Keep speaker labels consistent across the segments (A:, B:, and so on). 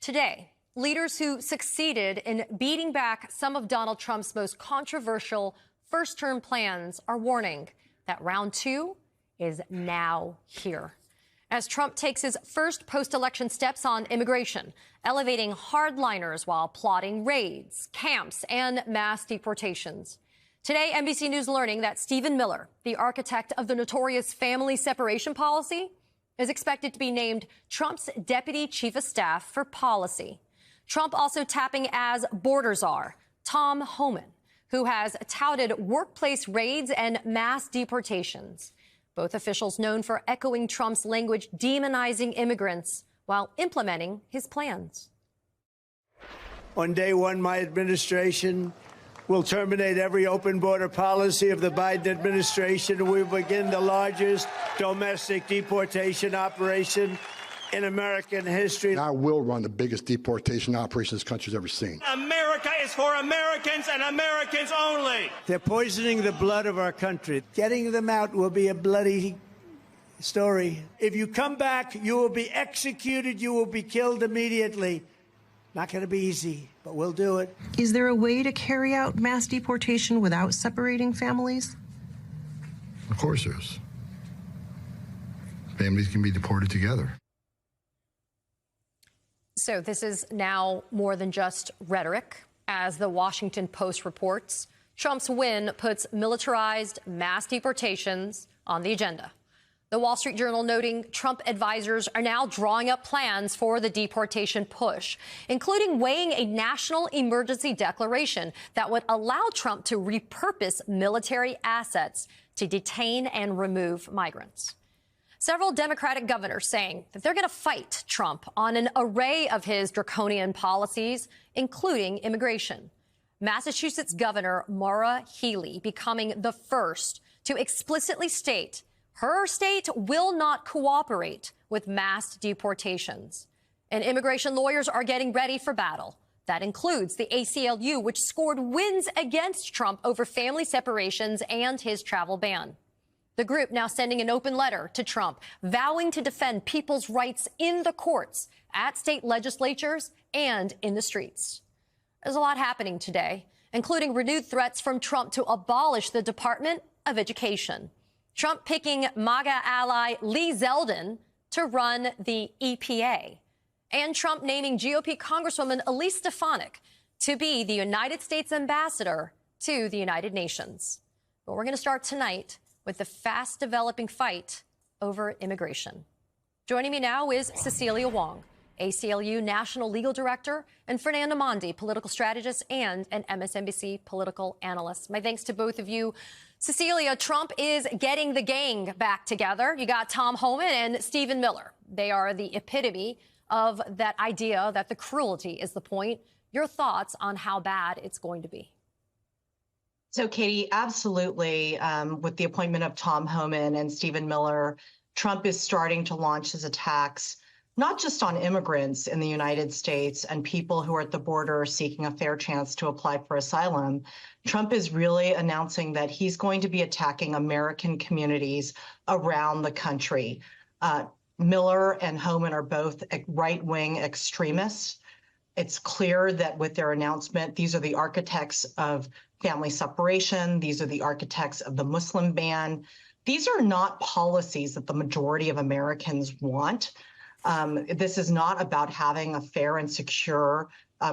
A: Today, leaders who succeeded in beating back some of Donald Trump's most controversial first-term plans are warning that round two is now here. As Trump takes his first post-election steps on immigration, elevating hardliners while plotting raids, camps, and mass deportations. Today, NBC News learning that Stephen Miller, the architect of the notorious family separation policy, is expected to be named Trump's deputy chief of staff for policy. Trump also tapping as border czar Tom Homan, who has touted workplace raids and mass deportations. Both officials known for echoing Trump's language demonizing immigrants while implementing his plans.
B: On day one, my administration will terminate every open border policy of the Biden administration. We will begin the largest domestic deportation operation in American history.
C: I will run the biggest deportation operation this country's ever seen.
D: America is for Americans and Americans only.
B: They're poisoning the blood of our country. Getting them out will be a bloody story. If you come back, you will be executed. You will be killed immediately. Not going to be easy, but we'll do it.
E: Is there a way to carry out mass deportation without separating families?
C: Of course there is. Families can be deported together.
A: So this is now more than just rhetoric. As the Washington Post reports, Trump's win puts militarized mass deportations on the agenda. The Wall Street Journal noting Trump advisors are now drawing up plans for the deportation push, including weighing a national emergency declaration that would allow Trump to repurpose military assets to detain and remove migrants. Several Democratic governors saying that they're going to fight Trump on an array of his draconian policies, including immigration. Massachusetts Governor Maura Healey becoming the first to explicitly state her state will not cooperate with mass deportations. And immigration lawyers are getting ready for battle. That includes the ACLU, which scored wins against Trump over family separations and his travel ban. The group now sending an open letter to Trump, vowing to defend people's rights in the courts, at state legislatures, and in the streets. There's a lot happening today, including renewed threats from Trump to abolish the Department of Education. Trump picking MAGA ally Lee Zeldin to run the EPA. And Trump naming GOP Congresswoman Elise Stefanik to be the United States ambassador to the United Nations. But we're going to start tonight with the fast-developing fight over immigration. Joining me now is Cecilia Wong, ACLU National Legal Director, and Fernanda Mondi, political strategist and an MSNBC political analyst. My thanks to both of you. Cecilia, Trump is getting the gang back together. You got Tom Homan and Stephen Miller. They are the epitome of that idea that the cruelty is the point. Your thoughts on how bad it's going to be?
F: So, Katie, absolutely. With the appointment of Tom Homan and Stephen Miller, Trump is starting to launch his attacks, not just on immigrants in the United States and people who are at the border seeking a fair chance to apply for asylum. Trump is really announcing that he's going to be attacking American communities around the country. Miller and Homan are both right-wing extremists. It's clear that with their announcement, these are the architects of family separation. These are the architects of the Muslim ban. These are not policies that the majority of Americans want. This is not about having a fair and secure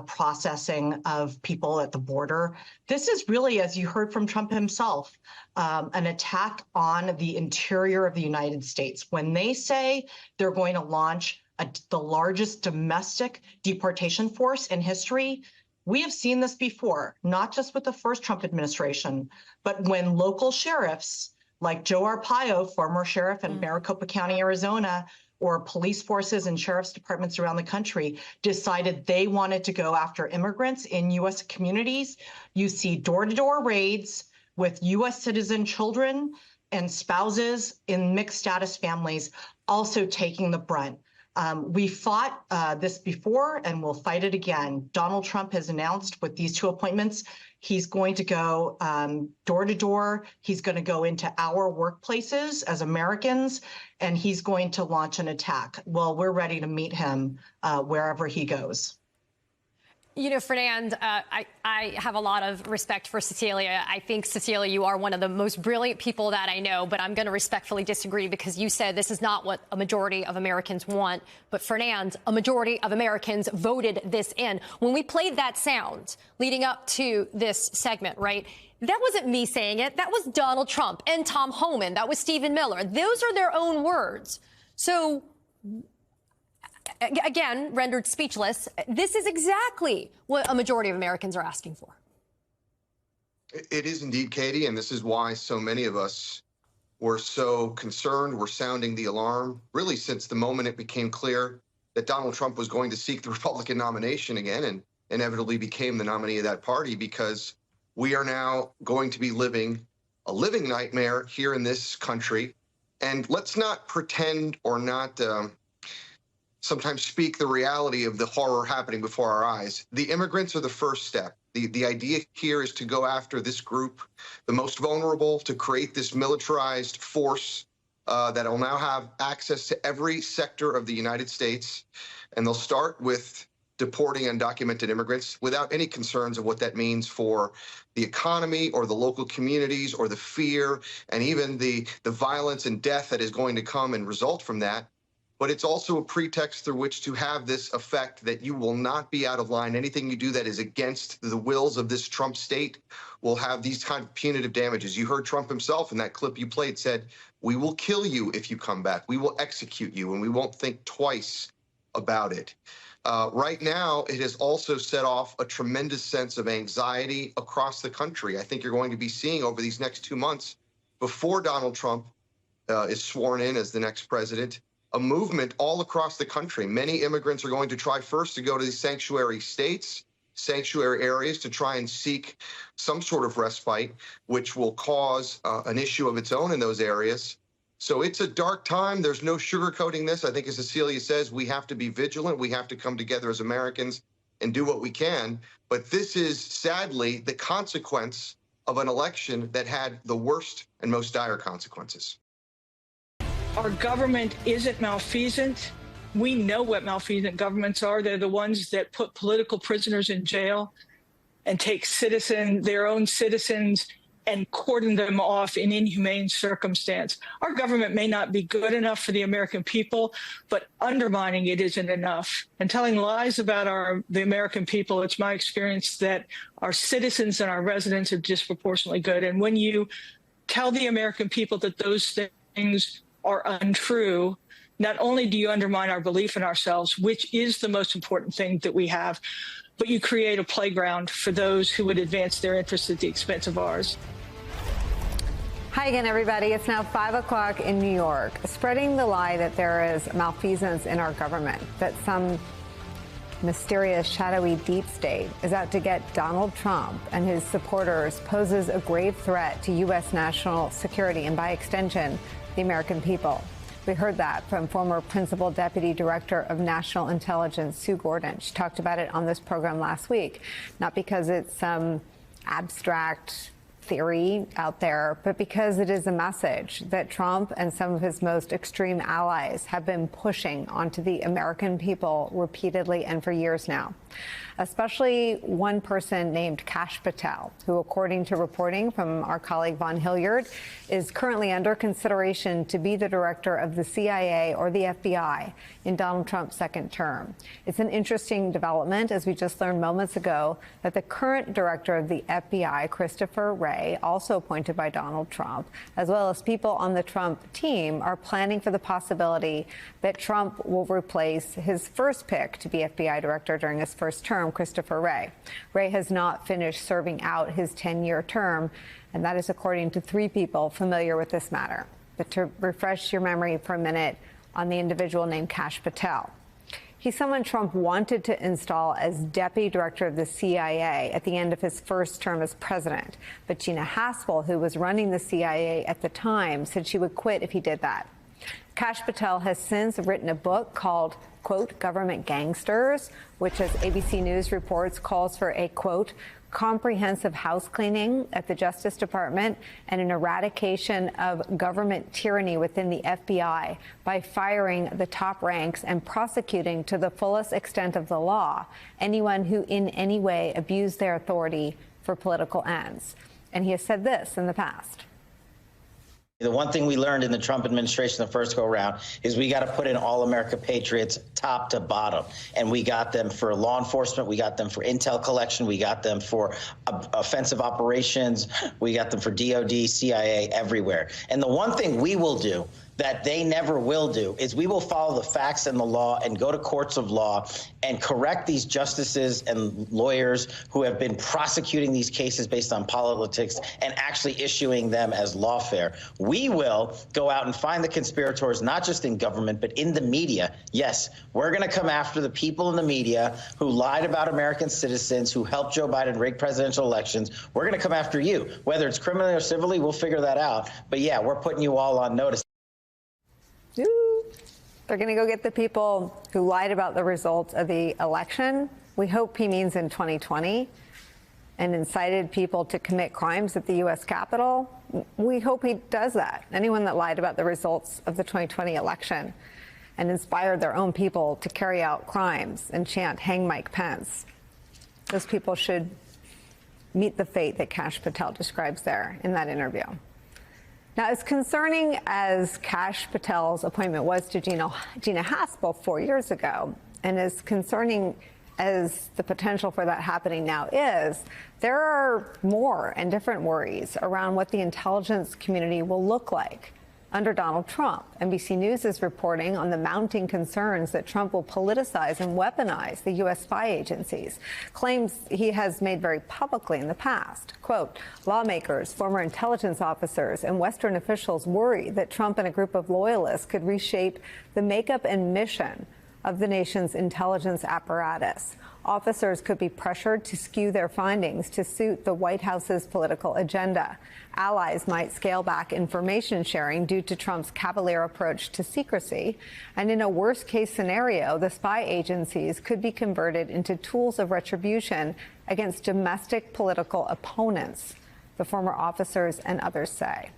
F: processing of people at the border. This is really, as you heard from Trump himself, an attack on the interior of the United States. When they say they're going to launch the largest domestic deportation force in history, we have seen this before, not just with the first Trump administration, but when local sheriffs like Joe Arpaio, former sheriff in Maricopa County, Arizona, or police forces and sheriff's departments around the country decided they wanted to go after immigrants in U.S. communities. You see door-to-door raids with U.S. citizen children and spouses in mixed status families also taking the brunt. We fought this before and we'll fight it again. Donald Trump has announced with these two appointments, he's going to go door to door. He's going to go into our workplaces as Americans, and he's going to launch an attack. Well, we're ready to meet him wherever he goes.
A: You know, Fernand, I have a lot of respect for Cecilia. I think, Cecilia, you are one of the most brilliant people that I know, but I'm going to respectfully disagree because you said this is not what a majority of Americans want. But, Fernand, a majority of Americans voted this in. When we played that sound leading up to this segment, right, that wasn't me saying it. That was Donald Trump and Tom Homan. That was Stephen Miller. Those are their own words. So, again, rendered speechless, this is exactly what a majority of Americans are asking for.
G: It is indeed, Katie, and this is why so many of us were so concerned. We're sounding the alarm, really, since the moment it became clear that Donald Trump was going to seek the Republican nomination again and inevitably became the nominee of that party, because we are now going to be living a living nightmare here in this country. And let's not pretend or not sometimes speak the reality of the horror happening before our eyes. The immigrants are the first step. The idea here is to go after this group, the most vulnerable, to create this militarized force that will now have access to every sector of the United States. And they'll start with deporting undocumented immigrants without any concerns of what that means for the economy or the local communities or the fear and even the violence and death that is going to come and result from that. But it's also a pretext through which to have this effect that you will not be out of line. Anything you do that is against the wills of this Trump state will have these kind of punitive damages. You heard Trump himself in that clip you played said, "We will kill you if you come back. We will execute you, and we won't think twice about it." Right now, it has also set off a tremendous sense of anxiety across the country. I think you're going to be seeing over these next 2 months, before Donald Trump is sworn in as the next president, a movement all across the country. Many immigrants are going to try first to go to these sanctuary states, sanctuary areas, to try and seek some sort of respite, which will cause an issue of its own in those areas. So it's a dark time. There's no sugarcoating this. I think, as Cecilia says, we have to be vigilant. We have to come together as Americans and do what we can. But this is, sadly, the consequence of an election that had the worst and most dire consequences.
H: Our government isn't malfeasant. We know what malfeasant governments are. They're the ones that put political prisoners in jail and take their own citizens and cordon them off in inhumane circumstance. Our government may not be good enough for the American people, but undermining it isn't enough. And telling lies about the American people, it's my experience that our citizens and our residents are disproportionately good. And when you tell the American people that those things are untrue, not only do you undermine our belief in ourselves, which is the most important thing that we have, but you create a playground for those who would advance their interests at the expense of ours.
I: Hi again, everybody. It's now 5 o'clock in New York. Spreading the lie that there is malfeasance in our government, that some mysterious, shadowy deep state is out to get Donald Trump and his supporters, poses a grave threat to U.S. national security and, by extension, the American people. We heard that from former Principal Deputy Director of National Intelligence, Sue Gordon. She talked about it on this program last week, not because it's some abstract theory out there, but because it is a message that Trump and some of his most extreme allies have been pushing onto the American people repeatedly and for years now. Especially one person named Kash Patel, who, according to reporting from our colleague Vaughn Hilliard, is currently under consideration to be the director of the CIA or the FBI in Donald Trump's second term. It's an interesting development, as we just learned moments ago, that the current director of the FBI, Christopher Wray, also appointed by Donald Trump, as well as people on the Trump team, are planning for the possibility that Trump will replace his first pick to be FBI director during his first term, Christopher Wray. Wray has not finished serving out his 10-year term, and that is according to 3 people familiar with this matter. But to refresh your memory for a minute on the individual named Kash Patel. He's someone Trump wanted to install as deputy director of the CIA at the end of his first term as president. But Gina Haspel, who was running the CIA at the time, said she would quit if he did that. Kash Patel has since written a book called, quote, Government Gangsters, which, as ABC News reports, calls for a, quote, comprehensive house cleaning at the Justice Department and an eradication of government tyranny within the FBI by firing the top ranks and prosecuting to the fullest extent of the law anyone who in any way abused their authority for political ends. And he has said this in the past.
J: The one thing we learned in the Trump administration the first go around is we got to put in all America patriots top to bottom. And we got them for law enforcement. We got them for intel collection. We got them for offensive operations. We got them for DOD, CIA, everywhere. And the one thing we will do that they never will do is we will follow the facts and the law and go to courts of law and correct these justices and lawyers who have been prosecuting these cases based on politics and actually issuing them as lawfare. We will go out and find the conspirators, not just in government, but in the media. Yes, we're going to come after the people in the media who lied about American citizens, who helped Joe Biden rig presidential elections. We're going to come after you. Whether it's criminally or civilly, we'll figure that out. But yeah, we're putting you all on notice.
I: They're going to go get the people who lied about the results of the election. We hope he means in 2020 and incited people to commit crimes at the U.S. Capitol. We hope he does that. Anyone that lied about the results of the 2020 election and inspired their own people to carry out crimes and chant, "Hang Mike Pence," those people should meet the fate that Kash Patel describes there in that interview. Now, as concerning as Kash Patel's appointment was to Gina Haspel 4 years ago, and as concerning as the potential for that happening now is, there are more and different worries around what the intelligence community will look like under Donald Trump. NBC News is reporting on the mounting concerns that Trump will politicize and weaponize the U.S. spy agencies, claims he has made very publicly in the past. Quote, lawmakers, former intelligence officers, and Western officials worry that Trump and a group of loyalists could reshape the makeup and mission of the nation's intelligence apparatus. Officers could be pressured to skew their findings to suit the White House's political agenda. Allies might scale back information sharing due to Trump's cavalier approach to secrecy. And in a worst-case scenario, the spy agencies could be converted into tools of retribution against domestic political opponents, the former officers and others say.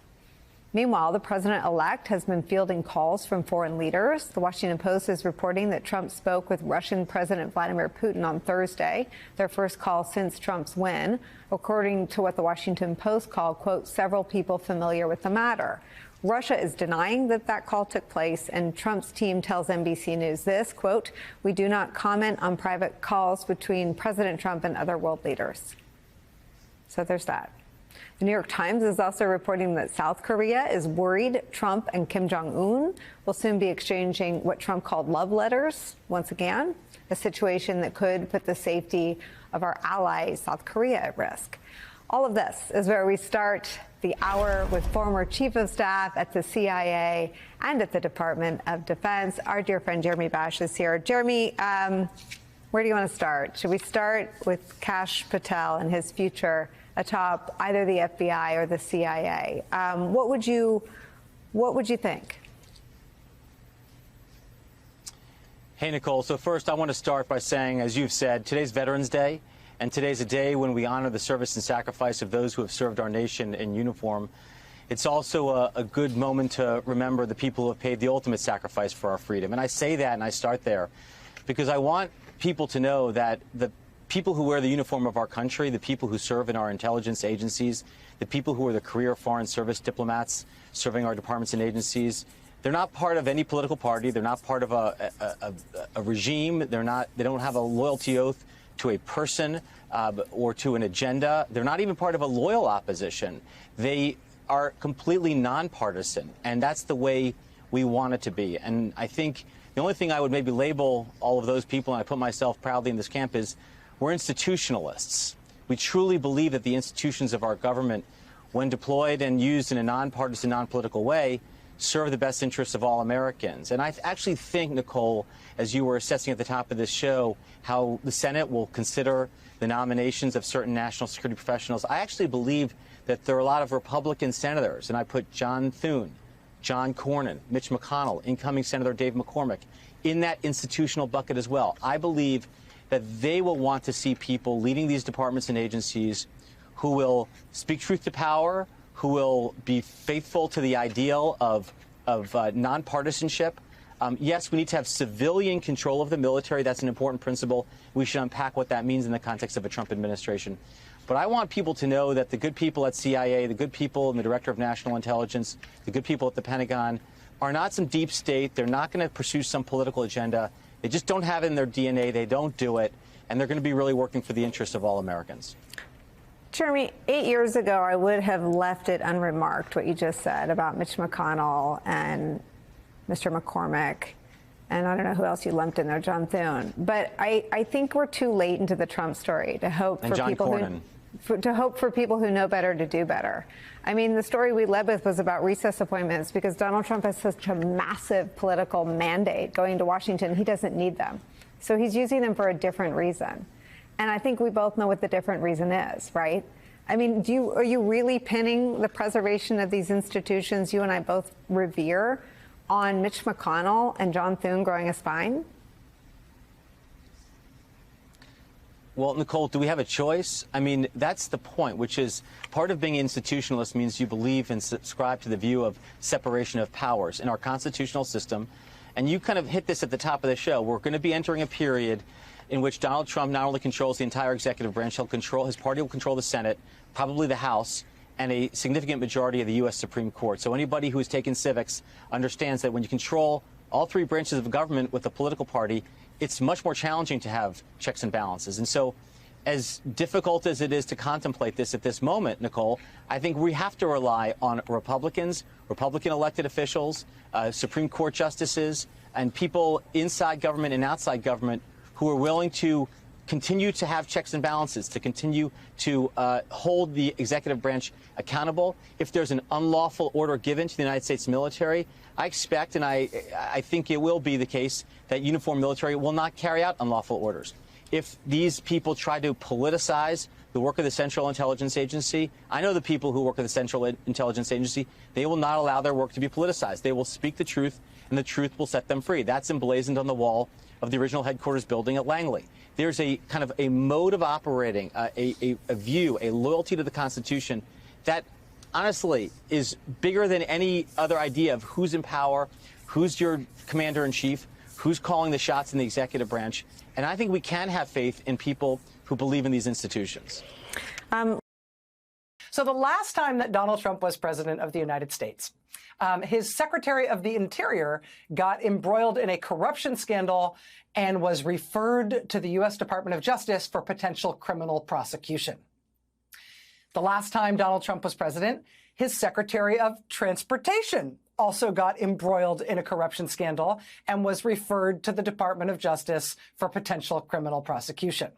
I: Meanwhile, the president-elect has been fielding calls from foreign leaders. The Washington Post is reporting that Trump spoke with Russian President Vladimir Putin on Thursday, their first call since Trump's win, according to what the Washington Post called, quote, several people familiar with the matter. Russia is denying that that call took place, and Trump's team tells NBC News this, quote, we do not comment on private calls between President Trump and other world leaders. So there's that. The New York Times is also reporting that South Korea is worried Trump and Kim Jong-un will soon be exchanging what Trump called love letters once again, a situation that could put the safety of our ally, South Korea, at risk. All of this is where we start the hour with former chief of staff at the CIA and at the Department of Defense. Our dear friend Jeremy Bash is here. Jeremy, where do you want to start? Should we start with Kash Patel and his future atop either the FBI or the CIA? What would you think?
K: Hey, Nicole. So first, I want to start by saying, as you've said, today's Veterans Day, and today's a day when we honor the service and sacrifice of those who have served our nation in uniform. It's also a good moment to remember the people who have paid the ultimate sacrifice for our freedom. And I say that, and I start there, because I want people to know that the people who wear the uniform of our country, the people who serve in our intelligence agencies, the people who are the career foreign service diplomats serving our departments and agencies, they're not part of any political party. They're not part of a regime. They don't have a loyalty oath to a person or to an agenda. They're not even part of a loyal opposition. They are completely nonpartisan, and that's the way we want it to be. And I think the only thing I would maybe label all of those people, and I put myself proudly in this camp, is we're institutionalists. We truly believe that the institutions of our government, when deployed and used in a nonpartisan, nonpolitical way, serve the best interests of all Americans. And I actually think, Nicole, as you were assessing at the top of this show, how the Senate will consider the nominations of certain national security professionals, I actually believe that there are a lot of Republican senators, and I put John Thune, John Cornyn, Mitch McConnell, incoming Senator Dave McCormick in that institutional bucket as well. I believe that they will want to see people leading these departments and agencies who will speak truth to power, who will be faithful to the ideal of nonpartisanship. Yes, we need to have civilian control of the military. That's an important principle. We should unpack what that means in the context of a Trump administration. But I want people to know that the good people at CIA, the good people in the Director of National Intelligence, the good people at the Pentagon are not some deep state. They're not going to pursue some political agenda. They just don't have it in their DNA. They don't do it. And they're going to be really working for the interests of all Americans.
I: Jeremy, 8 years ago, I would have left it unremarked what you just said about Mitch McConnell and Mr. McCormick, and I don't know who else you lumped in there, John Thune. But I think we're too late into the Trump story to hope
K: and
I: for
K: John
I: people
K: Cornyn.
I: to hope for people who know better to do better. I mean, the story we led with was about recess appointments because Donald Trump has such a massive political mandate going to Washington. He doesn't need them. So he's using them for a different reason. And I think we both know what the different reason is, right? I mean, are you really pinning the preservation of these institutions you and I both revere on Mitch McConnell and John Thune growing a spine?
K: Well, Nicole, do we have a choice? I mean, that's the point, which is part of being institutionalist means you believe and subscribe to the view of separation of powers in our constitutional system. And you kind of hit this at the top of the show. We're going to be entering a period in which Donald Trump not only controls the entire executive branch, his party will control the Senate, probably the House, and a significant majority of the U.S. Supreme Court. So anybody who has taken civics understands that when you control all three branches of government with a political party, it's much more challenging to have checks and balances. And so as difficult as it is to contemplate this at this moment, Nicole, I think we have to rely on Republicans, Republican elected officials, Supreme Court justices, and people inside government and outside government who are willing to continue to have checks and balances, to continue to hold the executive branch accountable. If there's an unlawful order given to the United States military, I expect, and I think it will be the case, that uniformed military will not carry out unlawful orders. If these people try to politicize the work of the Central Intelligence Agency, I know the people who work at the Central Intelligence Agency, they will not allow their work to be politicized. They will speak the truth, and the truth will set them free. That's emblazoned on the wall of the original headquarters building at Langley. There's a kind of a mode of operating, a view, a loyalty to the Constitution that honestly is bigger than any other idea of who's in power, who's your commander-in-chief, who's calling the shots in the executive branch. And I think we can have faith in people who believe in these institutions.
L: So the last time that Donald Trump was president of the United States, his Secretary of the Interior got embroiled in a corruption scandal and was referred to the U.S. Department of Justice for potential criminal prosecution. The last time Donald Trump was president, his Secretary of Transportation also got embroiled in a corruption scandal and was referred to the Department of Justice for potential criminal prosecution.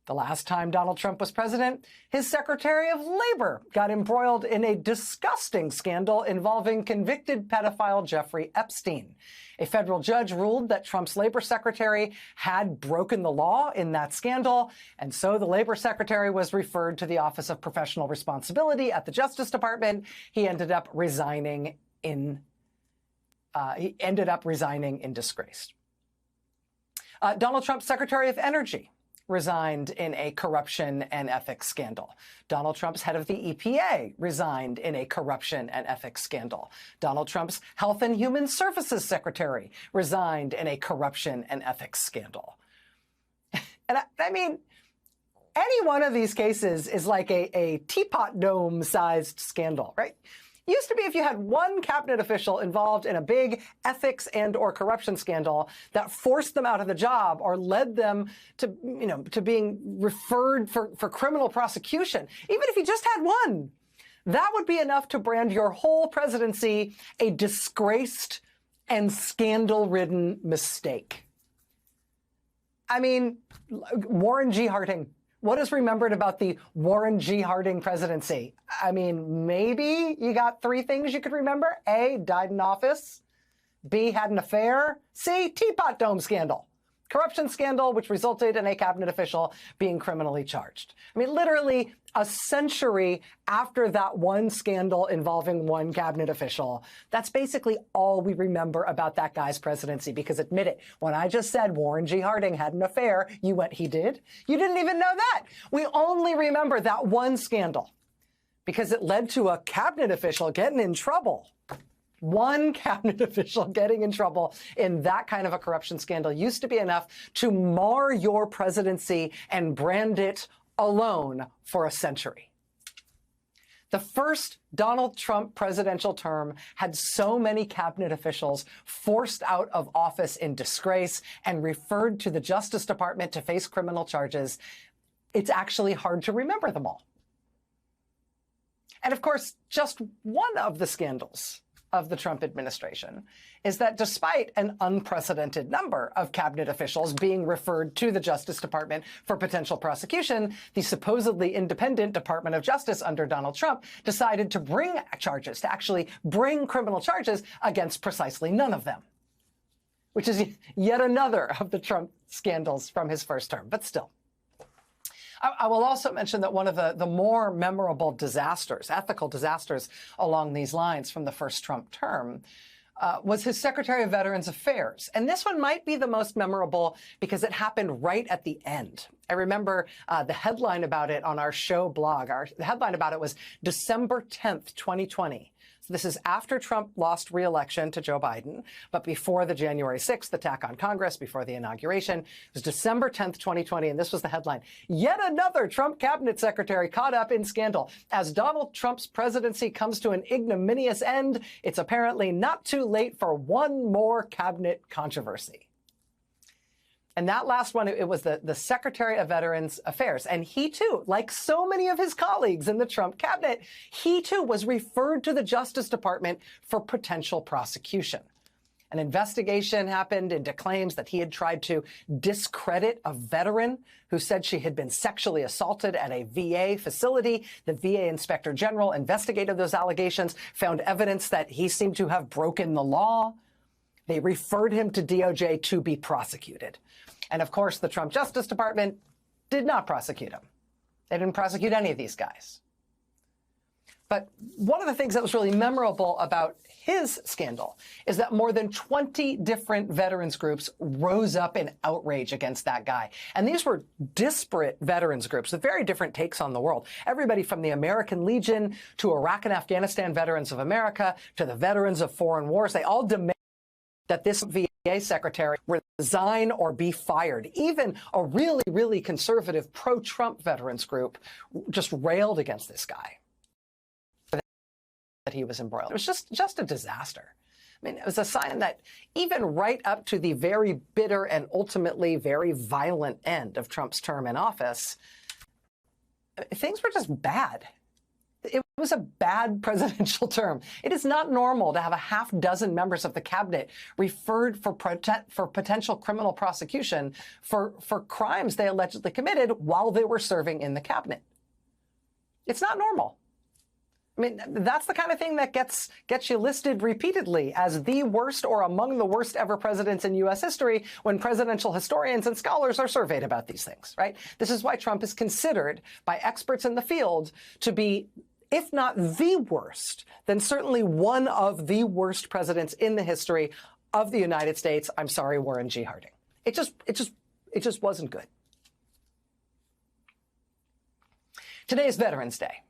L: The last time Donald Trump was president, his Secretary of Labor got embroiled in a disgusting scandal involving convicted pedophile Jeffrey Epstein. A federal judge ruled that Trump's labor secretary had broken the law in that scandal, and so the labor secretary was referred to the Office of Professional Responsibility at the Justice Department. He ended up resigning in disgrace. Donald Trump's Secretary of Energy resigned in a corruption and ethics scandal. Donald Trump's head of the EPA resigned in a corruption and ethics scandal. Donald Trump's Health and Human Services Secretary resigned in a corruption and ethics scandal. And I mean, any one of these cases is like a teapot dome-sized scandal, right? Used to be if you had one cabinet official involved in a big ethics and or corruption scandal that forced them out of the job or led them to being referred for criminal prosecution, even if you just had one, that would be enough to brand your whole presidency a disgraced and scandal-ridden mistake. I mean, Warren G. Harding. What is remembered about the Warren G. Harding presidency? I mean, maybe you got three things you could remember. A, died in office. B, had an affair. C, teapot dome scandal. corruption scandal, which resulted in a cabinet official being criminally charged. I mean, literally a century after that one scandal involving one cabinet official, that's basically all we remember about that guy's presidency. Because admit it, when I just said Warren G. Harding had an affair, you went, he did? You didn't even know that. We only remember that one scandal because it led to a cabinet official getting in trouble. One cabinet official getting in trouble in that kind of a corruption scandal used to be enough to mar your presidency and brand it alone for a century. The first Donald Trump presidential term had so many cabinet officials forced out of office in disgrace and referred to the Justice Department to face criminal charges. It's actually hard to remember them all. And of course, just one of the scandals of the Trump administration is that despite an unprecedented number of cabinet officials being referred to the Justice Department for potential prosecution, the supposedly independent Department of Justice under Donald Trump decided to bring charges, to actually bring criminal charges against precisely none of them, which is yet another of the Trump scandals from his first term, but still. I will also mention that one of the more memorable disasters, ethical disasters along these lines from the first Trump term was his Secretary of Veterans Affairs. And this one might be the most memorable because it happened right at the end. I remember the headline about it on our show blog. The headline about it was December 10th, 2020. So this is after Trump lost re-election to Joe Biden, but before the January 6th attack on Congress, before the inauguration. It was December 10th, 2020, and this was the headline. Yet another Trump cabinet secretary caught up in scandal. As Donald Trump's presidency comes to an ignominious end, it's apparently not too late for one more cabinet controversy. And that last one, it was the Secretary of Veterans Affairs. And he, too, like so many of his colleagues in the Trump cabinet, he, too, was referred to the Justice Department for potential prosecution. An investigation happened into claims that he had tried to discredit a veteran who said she had been sexually assaulted at a VA facility. The VA Inspector General investigated those allegations, found evidence that he seemed to have broken the law. They referred him to DOJ to be prosecuted. And of course, the Trump Justice Department did not prosecute him. They didn't prosecute any of these guys. But one of the things that was really memorable about his scandal is that more than 20 different veterans groups rose up in outrage against that guy. And these were disparate veterans groups with very different takes on the world. Everybody from the American Legion to Iraq and Afghanistan Veterans of America to the Veterans of Foreign Wars, they all demanded that this VA secretary resign or be fired. Even a really, really conservative pro-Trump veterans group just railed against this guy that he was embroiled. It was just a disaster. I mean, it was a sign that even right up to the very bitter and ultimately very violent end of Trump's term in office, things were just bad. It was a bad presidential term. It is not normal to have a half dozen members of the cabinet referred for potential criminal prosecution for crimes they allegedly committed while they were serving in the cabinet. It's not normal. I mean, that's the kind of thing that gets you listed repeatedly as the worst or among the worst ever presidents in U.S. history when presidential historians and scholars are surveyed about these things, right? This is why Trump is considered by experts in the field to be, if not the worst, then certainly one of the worst presidents in the history of the United States. I'm sorry, Warren G. Harding. It just wasn't good. Today is Veterans Day.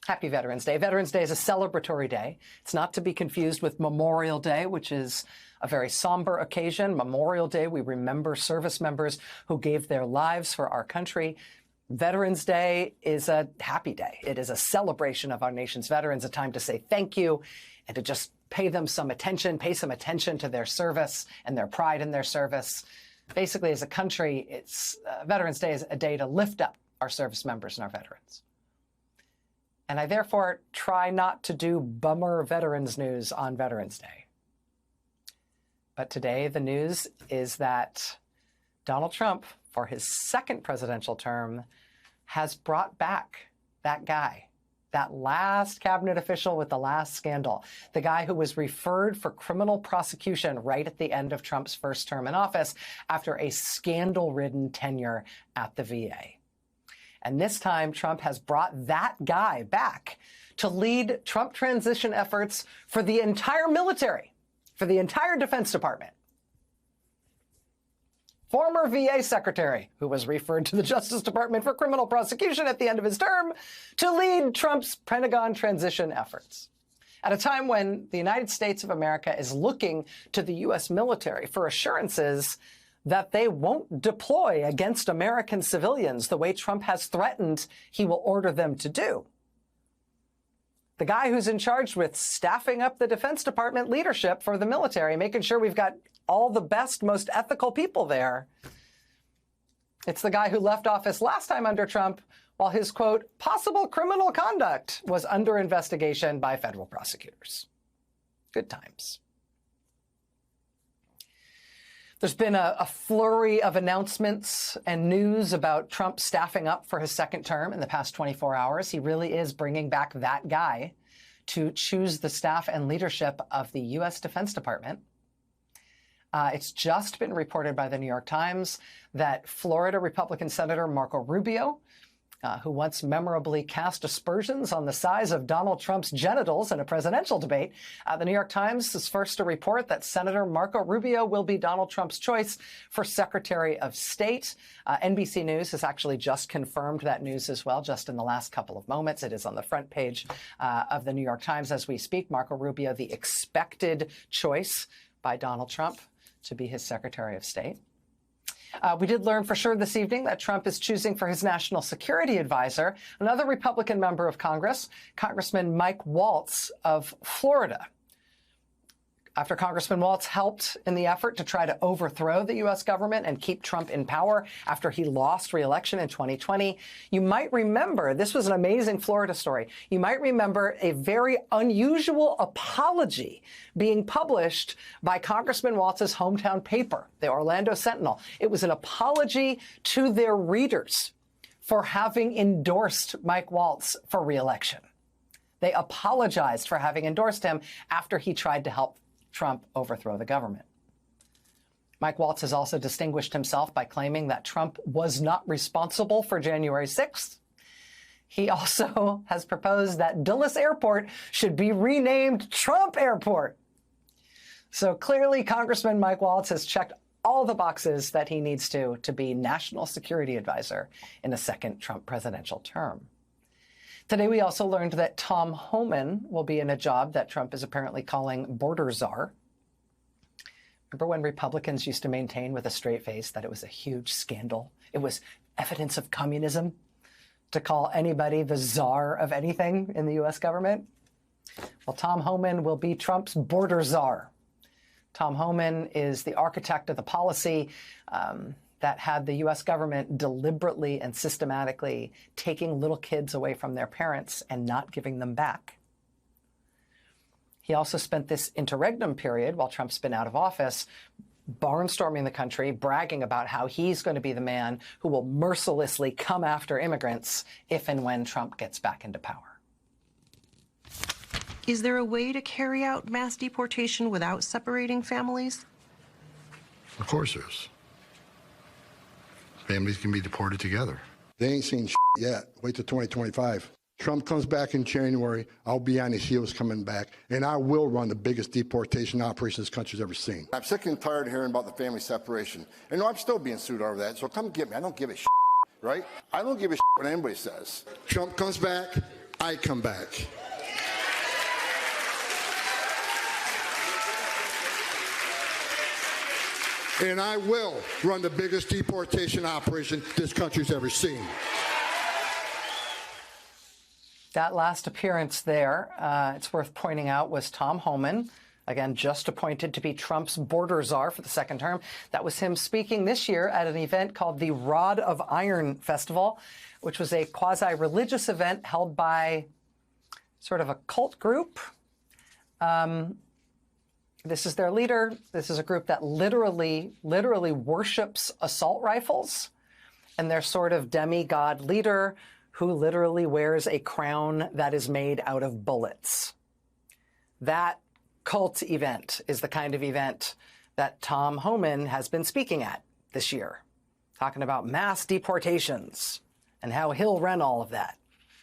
L: Happy Veterans Day. Veterans Day is a celebratory day. It's not to be confused with Memorial Day, which is a very somber occasion. Memorial Day, we remember service members who gave their lives for our country. Veterans Day is a happy day. It is a celebration of our nation's veterans, a time to say thank you and to just pay them some attention, pay some attention to their service and their pride in their service. Basically, as a country, Veterans Day is a day to lift up our service members and our veterans. And I therefore try not to do bummer veterans news on Veterans Day. But today, the news is that Donald Trump, for his second presidential term, has brought back that guy, That last cabinet official with the last scandal, the guy who was referred for criminal prosecution right at the end of Trump's first term in office after a scandal-ridden tenure at the VA. And this time, Trump has brought that guy back to lead Trump transition efforts for the entire military, for the entire Defense Department. Former VA secretary, who was referred to the Justice Department for criminal prosecution at the end of his term, to lead Trump's Pentagon transition efforts. At a time when the United States of America is looking to the U.S. military for assurances that they won't deploy against American civilians the way Trump has threatened he will order them to do. The guy who's in charge with staffing up the Defense Department leadership for the military, making sure we've got all the best, most ethical people there. It's the guy who left office last time under Trump while his, quote, possible criminal conduct was under investigation by federal prosecutors. Good times. There's been a flurry of announcements and news about Trump staffing up for his second term in the past 24 hours. He really is bringing back that guy to choose the staff and leadership of the U.S. Defense Department. It's just been reported by the New York Times that Florida Republican Senator Marco Rubio, who once memorably cast aspersions on the size of Donald Trump's genitals in a presidential debate, the New York Times is first to report that Senator Marco Rubio will be Donald Trump's choice for Secretary of State. NBC News has actually just confirmed that news as well, just in the last couple of moments. It is on the front page of the New York Times as we speak. Marco Rubio, the expected choice by Donald Trump to be his Secretary of State. We did learn for sure this evening that Trump is choosing for his national security advisor another Republican member of Congress, Congressman Mike Waltz of Florida. After Congressman Waltz helped in the effort to try to overthrow the U.S. government and keep Trump in power after he lost re-election in 2020, you might remember, this was an amazing Florida story, you might remember a very unusual apology being published by Congressman Waltz's hometown paper, the Orlando Sentinel. It was an apology to their readers for having endorsed Mike Waltz for re-election. They apologized for having endorsed him after he tried to help Trump overthrow the government. Mike Waltz has also distinguished himself by claiming that Trump was not responsible for January 6th. He also has proposed that Dulles Airport should be renamed Trump Airport. So clearly, Congressman Mike Waltz has checked all the boxes that he needs to be national security advisor in a second Trump presidential term. Today, we also learned that Tom Homan will be in a job that Trump is apparently calling border czar. Remember when Republicans used to maintain with a straight face that it was a huge scandal? It was evidence of communism to call anybody the czar of anything in the U.S. government? Well, Tom Homan will be Trump's border czar. Tom Homan is the architect of the policy that had the U.S. government deliberately and systematically taking little kids away from their parents and not giving them back. He also spent this interregnum period, while Trump's been out of office, barnstorming the country, bragging about how he's going to be the man who will mercilessly come after immigrants if and when Trump gets back into power.
E: Is there a way to carry out mass deportation without separating families?
C: Of course there is. Families can be deported together. They ain't seen yet. Wait till 2025. Trump comes back in January. I'll be on his heels coming back, and I will run the biggest deportation operation this country's ever seen. I'm sick and tired of hearing about the family separation. And no, I'm still being sued over that, so come get me. I don't give a right? I don't give a what anybody says. Trump comes back, I come back. And I will run the biggest deportation operation this country's ever seen.
L: That last appearance there, it's worth pointing out, was Tom Homan, again, just appointed to be Trump's border czar for the second term. That was him speaking this year at an event called the Rod of Iron Festival, which was a quasi-religious event held by sort of a cult group. This is their leader. This is a group that literally worships assault rifles. And their sort of demigod leader, who literally wears a crown that is made out of bullets. That cult event is the kind of event that Tom Homan has been speaking at this year, talking about mass deportations and how he'll run all of that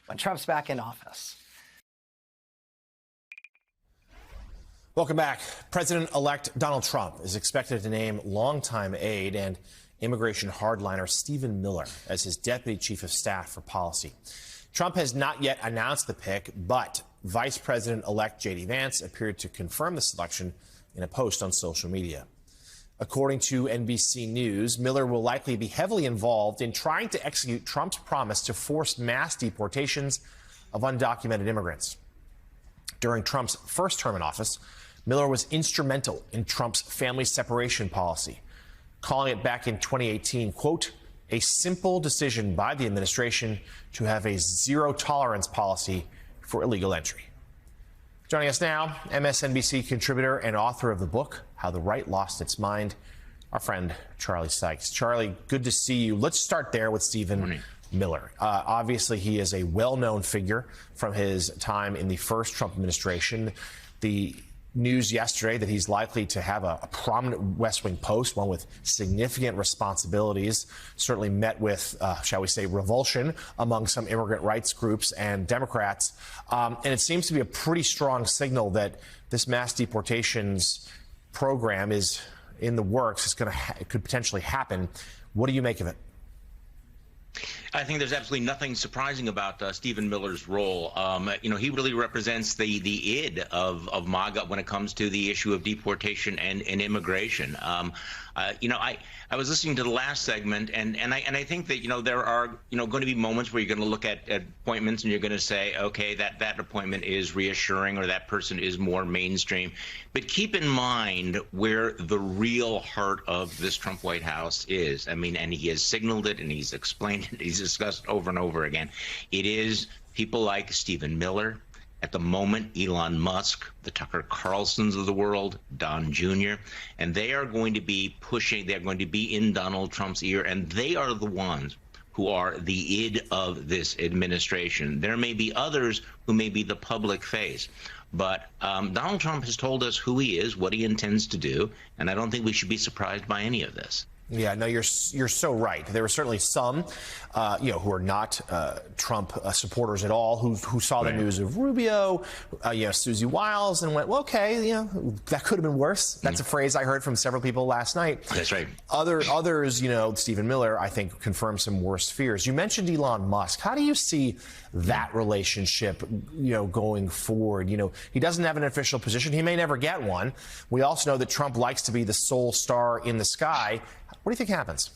L: when Trump's back in office.
M: Welcome back. President-elect Donald Trump is expected to name longtime aide and immigration hardliner Stephen Miller as his deputy chief of staff for policy. Trump has not yet announced the pick, but Vice President-elect J.D. Vance appeared to confirm the selection in a post on social media. According to NBC News, Miller will likely be heavily involved in trying to execute Trump's promise to force mass deportations of undocumented immigrants. During Trump's first term in office, Miller was instrumental in Trump's family separation policy, calling it back in 2018, quote, a simple decision by the administration to have a zero-tolerance policy for illegal entry. Joining us now, MSNBC contributor and author of the book, How the Right Lost Its Mind, our friend Charlie Sykes. Charlie, good to see you. Let's start there with Stephen Miller. Obviously, he is a well-known figure from his time in the first Trump administration. The news yesterday that he's likely to have a prominent West Wing post, one with significant responsibilities, certainly met with, shall we say, revulsion among some immigrant rights groups and Democrats. And it seems to be a pretty strong signal that this mass deportations program is in the works. It's going to it could potentially happen. What do you make of it?
N: I think there's absolutely nothing surprising about Stephen Miller's role. He really represents the id of MAGA when it comes to the issue of deportation and immigration. I was listening to the last segment, and I think that there are going to be moments where you're going to look at appointments and you're going to say, okay, that appointment is reassuring or that person is more mainstream. But keep in mind where the real heart of this Trump White House is. I mean, and he has signaled it and he's explained it. He's discussed over and over again. It is people like Stephen Miller. At the moment, Elon Musk, the Tucker Carlsons of the world, Don Jr., and they are going to be pushing, they're going to be in Donald Trump's ear, and they are the ones who are the id of this administration. There may be others who may be the public face, but Donald Trump has told us who he is, what he intends to do, and I don't think we should be surprised by any of this.
M: Yeah, no, you're so right. There were certainly some, who are not Trump supporters at all, who saw the news of Rubio, Susie Wiles, and went, well, okay, that could have been worse. That's a phrase I heard from several people last night.
N: That's right.
M: Others, Stephen Miller, I think, confirmed some worse fears. You mentioned Elon Musk. How do you see that relationship, going forward? He doesn't have an official position. He may never get one. We also know that Trump likes to be the sole star in the sky. What do you think happens?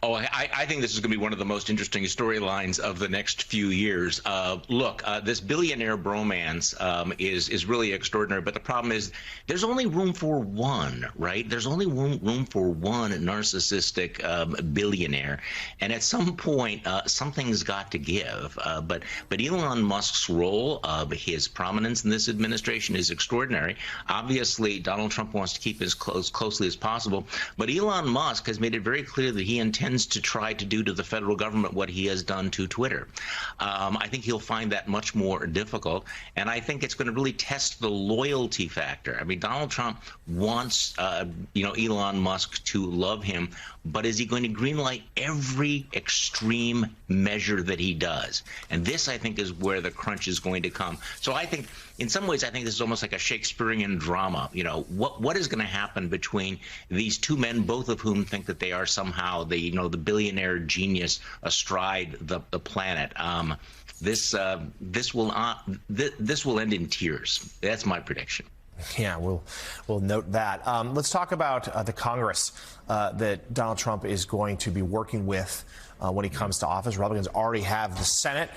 N: Oh, I think this is going to be one of the most interesting storylines of the next few years. Look, this billionaire bromance is really extraordinary. But the problem is there's only room for one, right? There's only room for one narcissistic billionaire. And at some point, something's got to give. But Elon Musk's role, his prominence in this administration is extraordinary. Obviously, Donald Trump wants to keep as closely as possible. But Elon Musk has made it very clear that he intends to try to do to the federal government what he has done to Twitter. I think he'll find that much more difficult, and I think it's going to really test the loyalty factor. I mean, Donald Trump wants, Elon Musk to love him, but is he going to greenlight every extreme measure that he does? And this, I think, is where the crunch is going to come. So I think, in some ways, I think this is almost like a Shakespearean drama. What is going to happen between these two men, both of whom think that they are somehow the billionaire genius astride the planet? This will end in tears. That's my prediction.
M: Yeah, we'll note that. Let's talk about the Congress that Donald Trump is going to be working with when he comes to office. Republicans already have the Senate,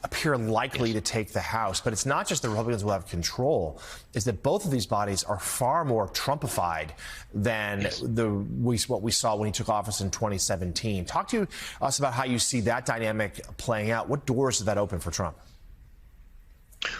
M: appear likely to take the House. But it's not just the Republicans will have control. It's that both of these bodies are far more Trumpified than what we saw when he took office in 2017. Talk to us about how you see that dynamic playing out. What doors does that open for Trump?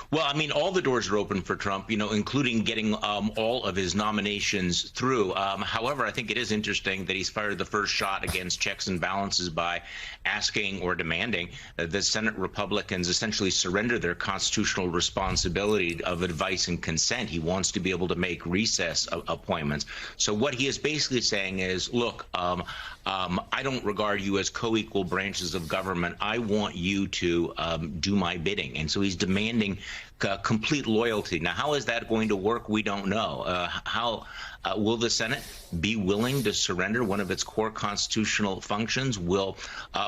N: Well, I mean, all the doors are open for Trump, including getting all of his nominations through. However, I think it is interesting that he's fired the first shot against checks and balances by asking or demanding that the Senate Republicans essentially surrender their constitutional responsibility of advice and consent. He wants to be able to make recess appointments. So what he is basically saying is, look, I don't regard you as co-equal branches of government. I want you to do my bidding. And so he's demanding complete loyalty. Now, how is that going to work? We don't know. How will the Senate be willing to surrender one of its core constitutional functions? Will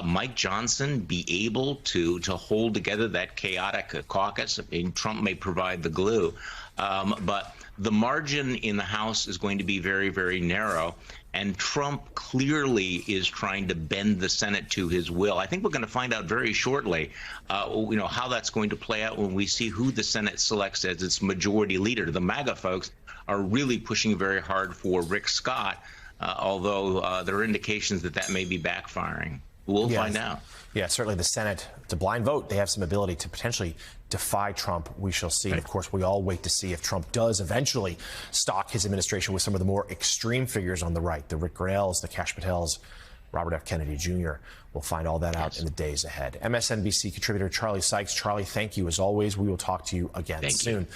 N: Mike Johnson be able to hold together that chaotic caucus? I mean, Trump may provide the glue, but the margin in the House is going to be very, very narrow. And Trump clearly is trying to bend the Senate to his will. I think we're going to find out very shortly, how that's going to play out when we see who the Senate selects as its majority leader. The MAGA folks are really pushing very hard for Rick Scott, although there are indications that that may be backfiring. We'll find out.
M: Yeah, certainly the Senate, it's a blind vote. They have some ability to potentially defy Trump. We shall see. And of course, we all wait to see if Trump does eventually stock his administration with some of the more extreme figures on the right, the Rick Grenells, the Kash Patels, Robert F. Kennedy Jr. We'll find all that out in the days ahead. MSNBC contributor Charlie Sykes. Charlie, thank you as always. We will talk to you again soon.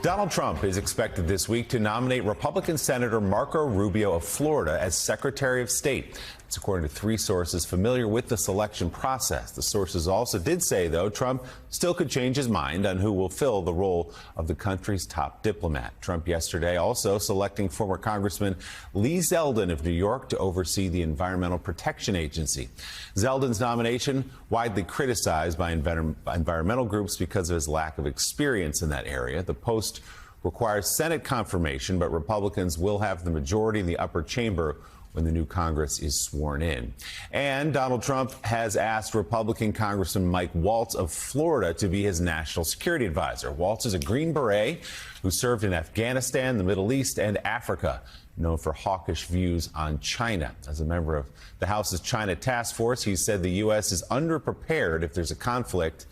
O: Donald Trump is expected this week to nominate Republican Senator Marco Rubio of Florida as Secretary of State. It's according to 3 sources familiar with the selection process. The sources also did say, though, Trump still could change his mind on who will fill the role of the country's top diplomat. Trump yesterday also selecting former Congressman Lee Zeldin of New York to oversee the Environmental Protection Agency. Zeldin's nomination widely criticized by environmental groups because of his lack of experience in that area. The post requires Senate confirmation, but Republicans will have the majority in the upper chamber when the new Congress is sworn in. And Donald Trump has asked Republican Congressman Mike Waltz of Florida to be his national security advisor. Waltz is a Green Beret who served in Afghanistan, the Middle East, and Africa, known for hawkish views on China. As a member of the House's China Task Force, he said the U.S. is underprepared if there's a conflict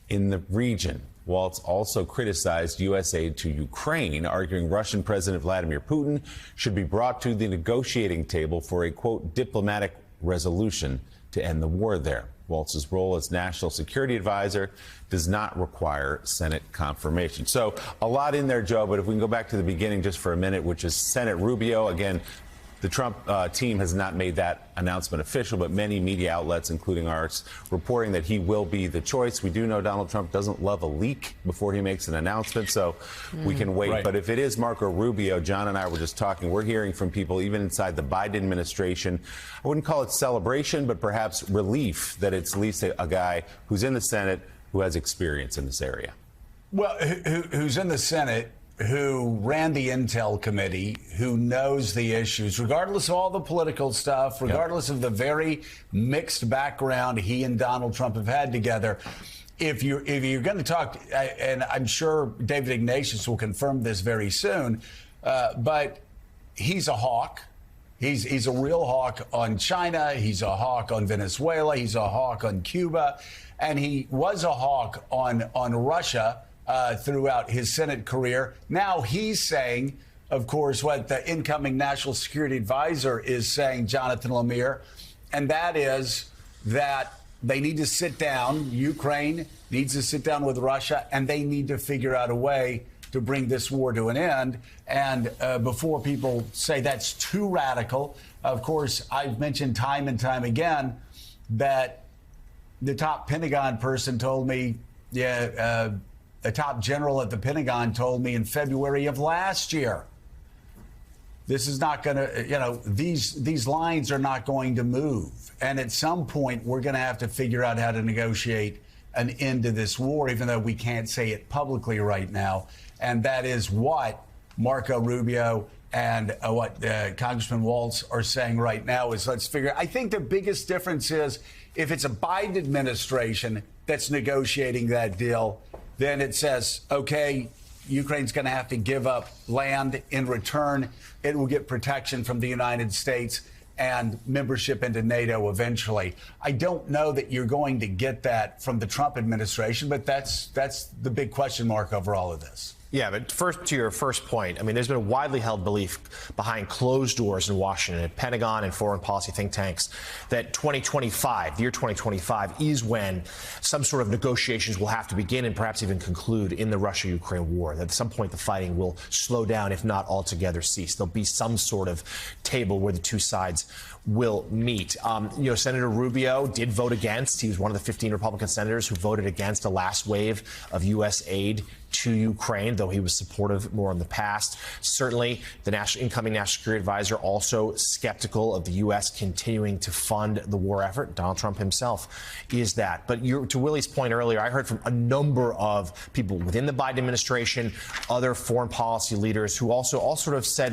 O: in the region. Waltz also criticized U.S. aid to Ukraine, arguing Russian President Vladimir Putin should be brought to the negotiating table for a, quote, diplomatic resolution to end the war there. Waltz's role as national security advisor does not require Senate confirmation. So a lot in there, Joe, but if we can go back to the beginning just for a minute, which is Senate Rubio. Again, the Trump team has not made that announcement official, but many media outlets, including ours, reporting that he will be the choice. We do know Donald Trump doesn't love a leak before he makes an announcement, so we can wait. Right. But if it is Marco Rubio, John and I were just talking, we're hearing from people even inside the Biden administration. I wouldn't call it celebration, but perhaps relief that it's at least a guy who's in the Senate who has experience in this area.
P: Well, who's in the Senate, who ran the Intel Committee, who knows the issues, regardless of all the political stuff, regardless of the very mixed background he and Donald Trump have had together. If you're going to talk, and I'm sure David Ignatius will confirm this very soon, but he's a hawk. He's a real hawk on China. He's a hawk on Venezuela. He's a hawk on Cuba. And he was a hawk on Russia throughout his Senate career. Now he's saying, of course, what the incoming national security advisor is saying, Jonathan Lemire, and that is that they need to sit down. Ukraine needs to sit down with Russia, and they need to figure out a way to bring this war to an end. And before people say that's too radical, of course, I've mentioned time and time again that the top Pentagon person told me, a top general at the Pentagon told me in February of last year, this is not going to, these lines are not going to move. And at some point, we're going to have to figure out how to negotiate an end to this war, even though we can't say it publicly right now. And that is what Marco Rubio and what Congressman Waltz are saying right now is let's figure. I think the biggest difference is if it's a Biden administration that's negotiating that deal, then it says, OK, Ukraine's going to have to give up land in return. It will get protection from the United States. and membership into NATO eventually. I don't know that you're going to get that from the Trump administration, but that's the big question mark over all of this.
M: Yeah, but first, to your first point, I mean, there's been a widely held belief behind closed doors in Washington, at Pentagon and foreign policy think tanks, that 2025, the year 2025, is when some sort of negotiations will have to begin and perhaps even conclude in the Russia-Ukraine war. That at some point the fighting will slow down, if not altogether cease. There'll be some sort of table where the two sides will meet. Senator Rubio did vote against. He was one of the 15 Republican senators who voted against the last wave of U.S. aid to Ukraine, though he was supportive more in the past. Certainly, the incoming National Security Advisor also skeptical of the U.S. continuing to fund the war effort. Donald Trump himself is that. But to Willie's point earlier, I heard from a number of people within the Biden administration, other foreign policy leaders who also all sort of said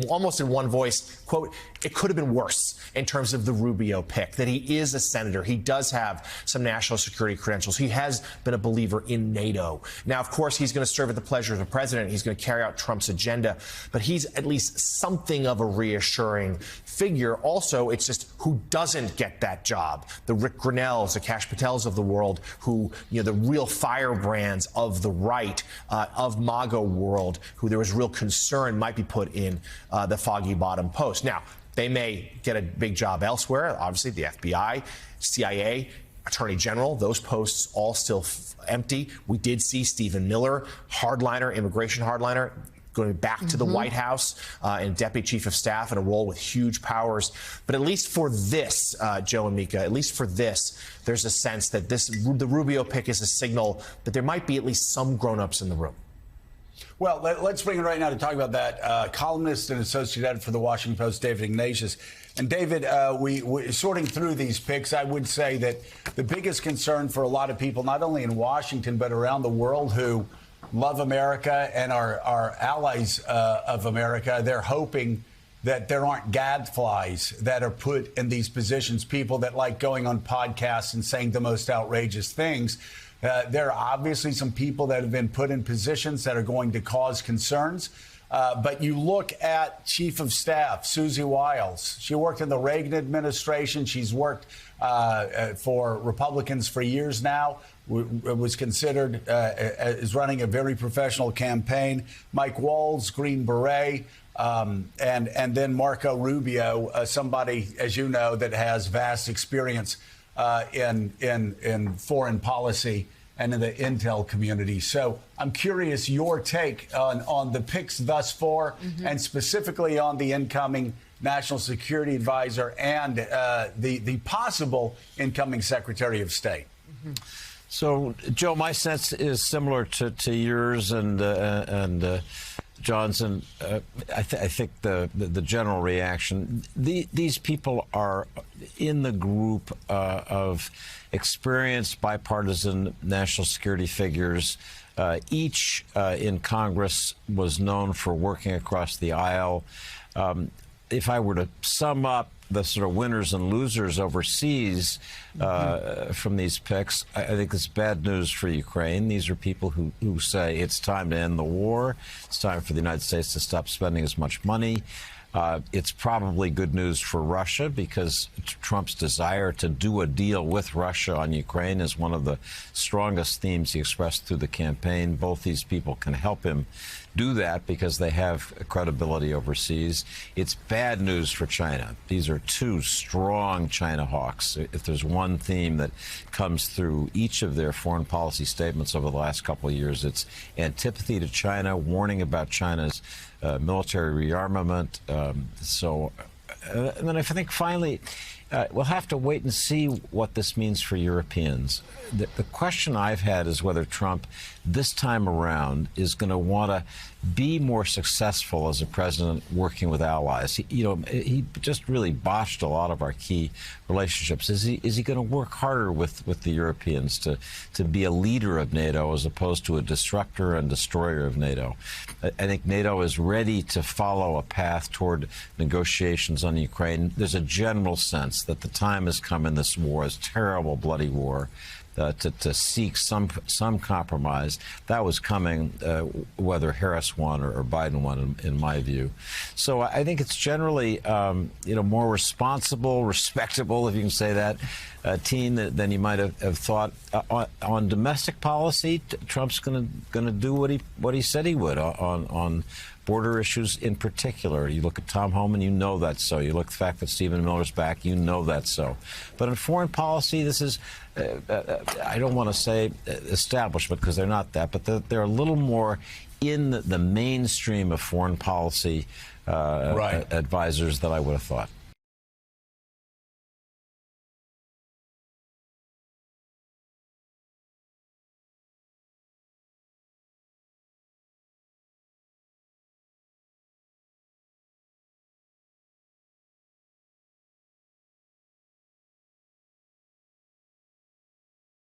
M: almost in one voice, quote, it could have been worse in terms of the Rubio pick, that he is a senator. He does have some national security credentials. He has been a believer in NATO. Now, of course, he's going to serve at the pleasure of the president. He's going to carry out Trump's agenda, but he's at least something of a reassuring figure. Also, it's just who doesn't get that job? The Rick Grinnells, the Kash Patels of the world, who, the real firebrands of the right, of MAGA world, who there was real concern might be put in the foggy bottom post. Now, they may get a big job elsewhere. Obviously, the FBI, CIA, Attorney General, those posts all still empty. We did see Stephen Miller, immigration hardliner, going back to the White House and Deputy Chief of Staff in a role with huge powers. But at least for this, Joe and Mika, at least for this, there's a sense that the Rubio pick is a signal that there might be at least some grown-ups in the room.
P: Well, let's bring it right now to talk about that. Columnist and associate editor for the Washington Post, David Ignatius. And David, we sorting through these picks, I would say that the biggest concern for a lot of people, not only in Washington, but around the world who love America and are allies of America, they're hoping that there aren't gadflies that are put in these positions, people that like going on podcasts and saying the most outrageous things. There are obviously some people that have been put in positions that are going to cause concerns. But you look at Chief of Staff, Susie Wiles. She worked in the Reagan administration. She's worked for Republicans for years now. Was considered as running a very professional campaign. Mike Waltz, Green Beret. And then Marco Rubio, somebody, as you know, that has vast experience in foreign policy and in the intel community. So I'm curious your take on the picks thus far, and specifically on the incoming National Security Advisor and the possible incoming Secretary of State.
Q: So, Joe, my sense is similar to yours and Johnson. I think the general reaction, these people are in the group of experienced bipartisan national security figures. Each in Congress was known for working across the aisle. If I were to sum up the sort of winners and losers overseas from these picks, I think it's bad news for Ukraine. These are people who say it's time to end the war. It's time for the United States to stop spending as much money. It's probably good news for Russia because Trump's desire to do a deal with Russia on Ukraine is one of the strongest themes he expressed through the campaign. Both these people can help him do that because they have credibility overseas. It's bad news for China. These are two strong China hawks. If there's one theme that comes through each of their foreign policy statements over the last couple of years, it's antipathy to China, warning about China's military rearmament. And then I think finally, we'll have to wait and see what this means for Europeans. The question I've had is whether Trump, this time around, is going to want to be more successful as a president working with allies. He just really botched a lot of our key relationships. Is he going to work harder with the Europeans to be a leader of NATO as opposed to a disruptor and destroyer of NATO? I think NATO is ready to follow a path toward negotiations on Ukraine. There's a general sense that the time has come in this war, this terrible, bloody war, to seek some compromise. That was coming, whether Harris won or Biden won, in my view. So I think it's generally, more responsible, respectable, if you can say that, team than you might have thought. On domestic policy, Trump's going to do what he said he would on border issues in particular. You look at Tom Homan, you know that's so. You look at the fact that Stephen Miller's back, you know that's so. But in foreign policy, this is, I don't want to say establishment because they're not that, but they're a little more in the mainstream of foreign policy advisors than I would have thought.